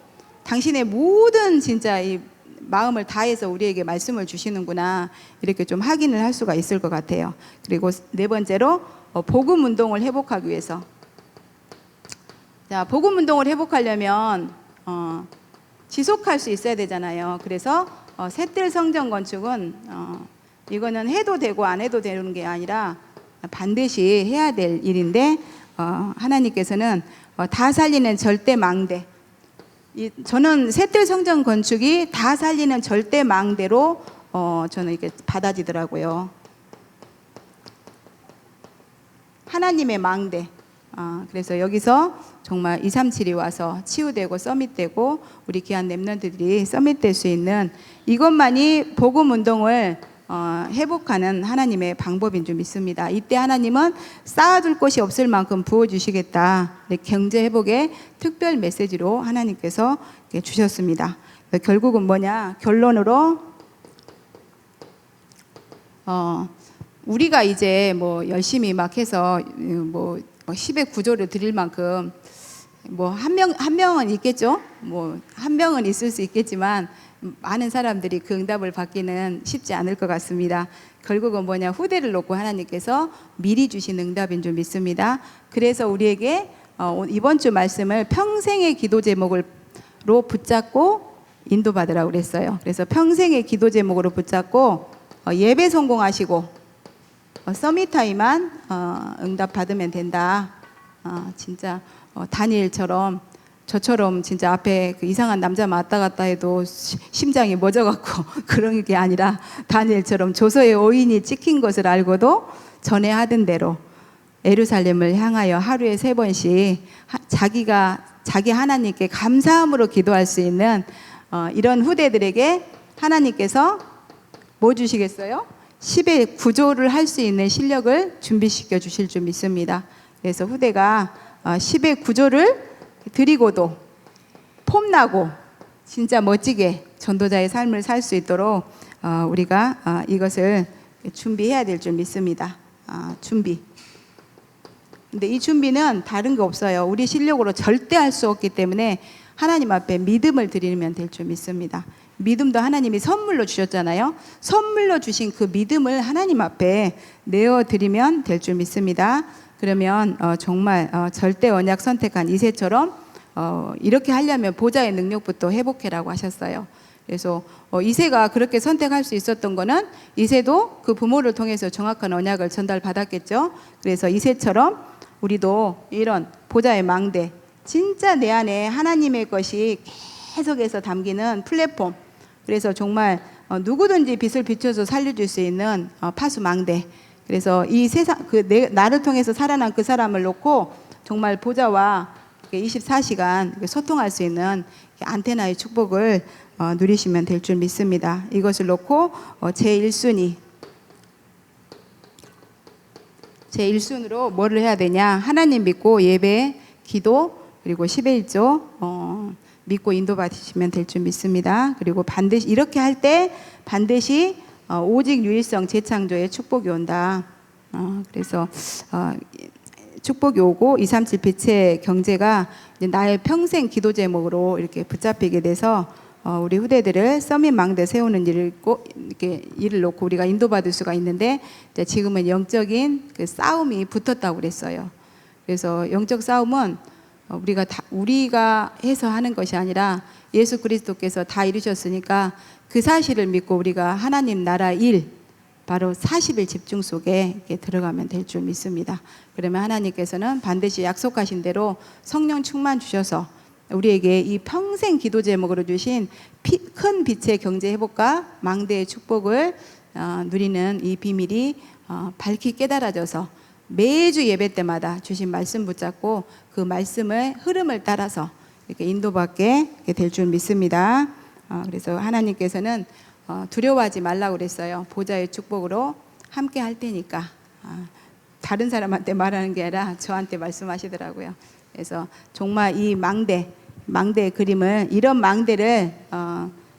당신의 모든 진짜 이 마음을 다해서 우리에게 말씀을 주시는구나, 이렇게 좀 확인을 할 수가 있을 것 같아요. 그리고 4번째로 복음 운동을 회복하기 위해서, 자, 복음 운동을 회복하려면 지속할 수 있어야 되잖아요. 그래서 셋들 성전 건축은 이거는 해도 되고 안 해도 되는 게 아니라 반드시 해야 될 일인데, 하나님께서는 다 살리는 절대 망대, 저는 셋들 성전 건축이 다 살리는 절대 망대로 저는 이렇게 받아지더라고요. 하나님의 망대. 그래서 여기서 정말 237이 와서 치유되고 서밋되고 우리 귀한 렘넌트들이 서밋될 수 있는, 이것만이 복음 운동을 회복하는 하나님의 방법인 줄 믿습니다. 이때 하나님은 쌓아둘 곳이 없을 만큼 부어주시겠다. 경제 회복의 특별 메시지로 하나님께서 주셨습니다. 결국은 뭐냐, 결론으로 우리가 이제 뭐 열심히 막 해서 뭐 10의 9조를 드릴 만큼 뭐 한 명은 있겠죠. 뭐 한 명은 있을 수 있겠지만 많은 사람들이 그 응답을 받기는 쉽지 않을 것 같습니다. 결국은 뭐냐, 후대를 놓고 하나님께서 미리 주신 응답인 줄 믿습니다. 그래서 우리에게 이번 주 말씀을 평생의 기도 제목으로 붙잡고 인도받으라고 그랬어요. 그래서 평생의 기도 제목으로 붙잡고 예배 성공하시고 서밋타임만 응답 받으면 된다. 진짜 다니엘처럼, 저처럼 진짜 앞에 그 이상한 남자 왔다 갔다 해도 심장이 멎어갖고 그런 게 아니라 다니엘처럼 조서에 오인이 찍힌 것을 알고도 전에 하던 대로 예루살렘을 향하여 하루에 3번씩 자기 하나님께 감사함으로 기도할 수 있는 이런 후대들에게 하나님께서 뭐 주시겠어요? 10의 구조를 할 수 있는 실력을 준비시켜 주실 줄 믿습니다. 그래서 후대가 10의 구조를 드리고도 폼나고 진짜 멋지게 전도자의 삶을 살 수 있도록 우리가 이것을 준비해야 될 줄 믿습니다. 준비. 근데 이 준비는 다른 게 없어요. 우리 실력으로 절대 할 수 없기 때문에 하나님 앞에 믿음을 드리면 될 줄 믿습니다. 믿음도 하나님이 선물로 주셨잖아요. 선물로 주신 그 믿음을 하나님 앞에 내어드리면 될 줄 믿습니다. 그러면 정말 절대 언약 선택한 이새처럼 이렇게 하려면 보좌의 능력부터 회복해라고 하셨어요. 그래서 이새가 그렇게 선택할 수 있었던 거는 이새도 그 부모를 통해서 정확한 언약을 전달받았겠죠. 그래서 이새처럼 우리도 이런 보좌의 망대, 진짜 내 안에 하나님의 것이 계속해서 담기는 플랫폼, 그래서 정말 누구든지 빛을 비춰서 살려줄 수 있는 파수망대, 그래서 이 세상 나를 통해서 살아난 그 사람을 놓고 정말 보좌와 24시간 소통할 수 있는 안테나의 축복을 누리시면 될 줄 믿습니다. 이것을 놓고 제1순으로 뭐를 해야 되냐? 하나님 믿고 예배, 기도, 그리고 10의 1조 믿고 인도받으시면 될 줄 믿습니다. 그리고 반드시 이렇게 할 때 반드시 오직 유일성 재창조의 축복이 온다. 그래서 축복이 오고 237 빛의 경제가 이제 나의 평생 기도 제목으로 이렇게 붙잡히게 돼서 우리 후대들을 서밋 망대 세우는 일을 놓고 우리가 인도받을 수가 있는데, 이제 지금은 영적인 그 싸움이 붙었다고 그랬어요. 그래서 영적 싸움은 우리가 해서 하는 것이 아니라 예수 그리스도께서 다 이루셨으니까 그 사실을 믿고 우리가 하나님 나라 일, 바로 40일 집중 속에 이렇게 들어가면 될 줄 믿습니다. 그러면 하나님께서는 반드시 약속하신 대로 성령 충만 주셔서 우리에게 이 평생 기도 제목으로 주신 큰 빛의 경제 회복과 망대의 축복을 누리는 이 비밀이 밝히 깨달아져서 매주 예배 때마다 주신 말씀 붙잡고 그 말씀의 흐름을 따라서 이렇게 인도받게 될 줄 믿습니다. 그래서 하나님께서는 두려워하지 말라고 그랬어요. 보좌의 축복으로 함께 할 테니까. 다른 사람한테 말하는 게 아니라 저한테 말씀하시더라고요. 그래서 정말 이 망대 그림을, 이런 망대를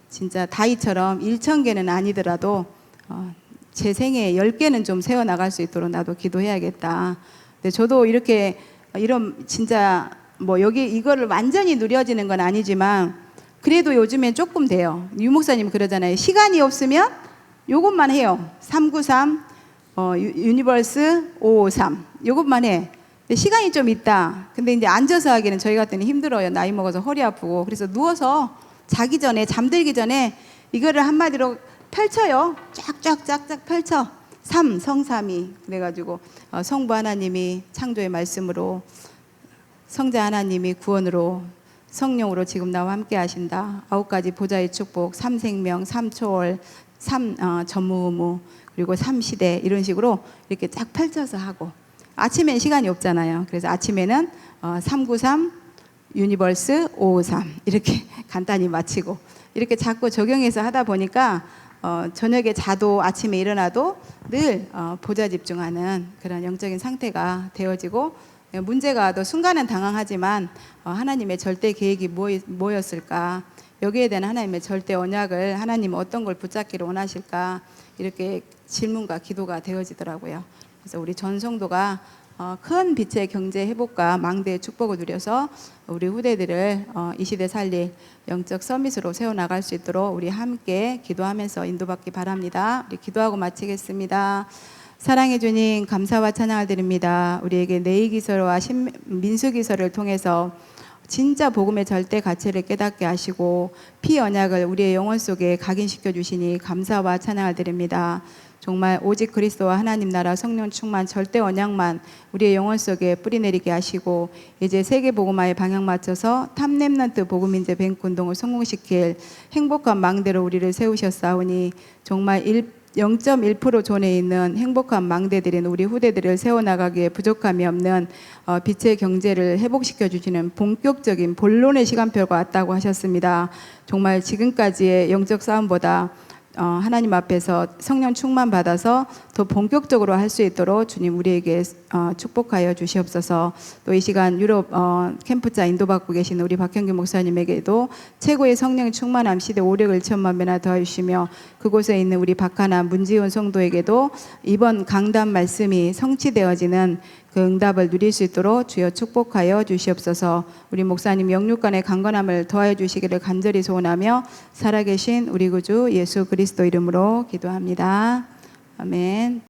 진짜 다윗처럼 1000개는 아니더라도 제 생에 10개는 좀 세워나갈 수 있도록 나도 기도해야겠다. 근데 저도 이렇게 이런 진짜 뭐 여기 이거를 완전히 누려지는 건 아니지만 그래도 요즘엔 조금 돼요. 유 목사님 그러잖아요. 시간이 없으면 요것만 해요. 393 유니버스 553 요것만 해. 근데 시간이 좀 있다. 근데 이제 앉아서 하기는 저희 같은 힘들어요. 나이 먹어서 허리 아프고. 그래서 누워서 자기 전에, 잠들기 전에 이거를 한마디로 펼쳐요. 쫙쫙쫙쫙 펼쳐. 성삼이. 그래가지고 성부 하나님이 창조의 말씀으로, 성자 하나님이 구원으로, 성령으로 지금 나와 함께 하신다. 9가지 보좌의 축복, 3생명, 3초월, 3전무후무, 그리고 3시대, 이런 식으로 이렇게 쫙 펼쳐서 하고, 아침엔 시간이 없잖아요. 그래서 아침에는 393 유니버스 553 이렇게 간단히 마치고, 이렇게 자꾸 적용해서 하다 보니까 저녁에 자도 아침에 일어나도 늘 보좌 집중하는 그런 영적인 상태가 되어지고, 문제가 와도 순간은 당황하지만 하나님의 절대 계획이 뭐였을까, 여기에 대한 하나님의 절대 언약을 하나님 어떤 걸 붙잡기를 원하실까, 이렇게 질문과 기도가 되어지더라고요. 그래서 우리 전 성도가 큰 빛의 경제 회복과 망대의 축복을 누려서 우리 후대들을 이 시대 살릴 영적 서밋으로 세워나갈 수 있도록 우리 함께 기도하면서 인도받기 바랍니다. 우리 기도하고 마치겠습니다. 사랑해 주님, 감사와 찬양을 드립니다. 우리에게 내위기서와 민수기서를 통해서 진짜 복음의 절대 가치를 깨닫게 하시고 피 언약을 우리의 영혼 속에 각인시켜 주시니 감사와 찬양을 드립니다. 정말 오직 그리스도와 하나님 나라 성령 충만 절대 언약만 우리의 영혼 속에 뿌리내리게 하시고, 이제 세계 복음화에 방향 맞춰서 탑랩넌트 복음인재 뱅크 운동을 성공시킬 행복한 망대로 우리를 세우셨사오니 정말 0.1% 존에 있는 행복한 망대들인 우리 후대들을 세워나가기에 부족함이 없는 빛의 경제를 회복시켜 주시는 본격적인 본론의 시간표가 왔다고 하셨습니다. 정말 지금까지의 영적 싸움보다 하나님 앞에서 성령 충만 받아서 더 본격적으로 할 수 있도록 주님 우리에게 축복하여 주시옵소서. 또 이 시간 유럽 캠프자 인도받고 계신 우리 박형규 목사님에게도 최고의 성령 충만함 시대 오력을 천만 배나 더하시며, 그곳에 있는 우리 박하나 문지훈 성도에게도 이번 강단 말씀이 성취되어지는 그 응답을 누릴 수 있도록 주여 축복하여 주시옵소서. 우리 목사님 영육간의 강건함을 더하여 주시기를 간절히 소원하며 살아계신 우리 구주 예수 그리스도 이름으로 기도합니다. 아멘.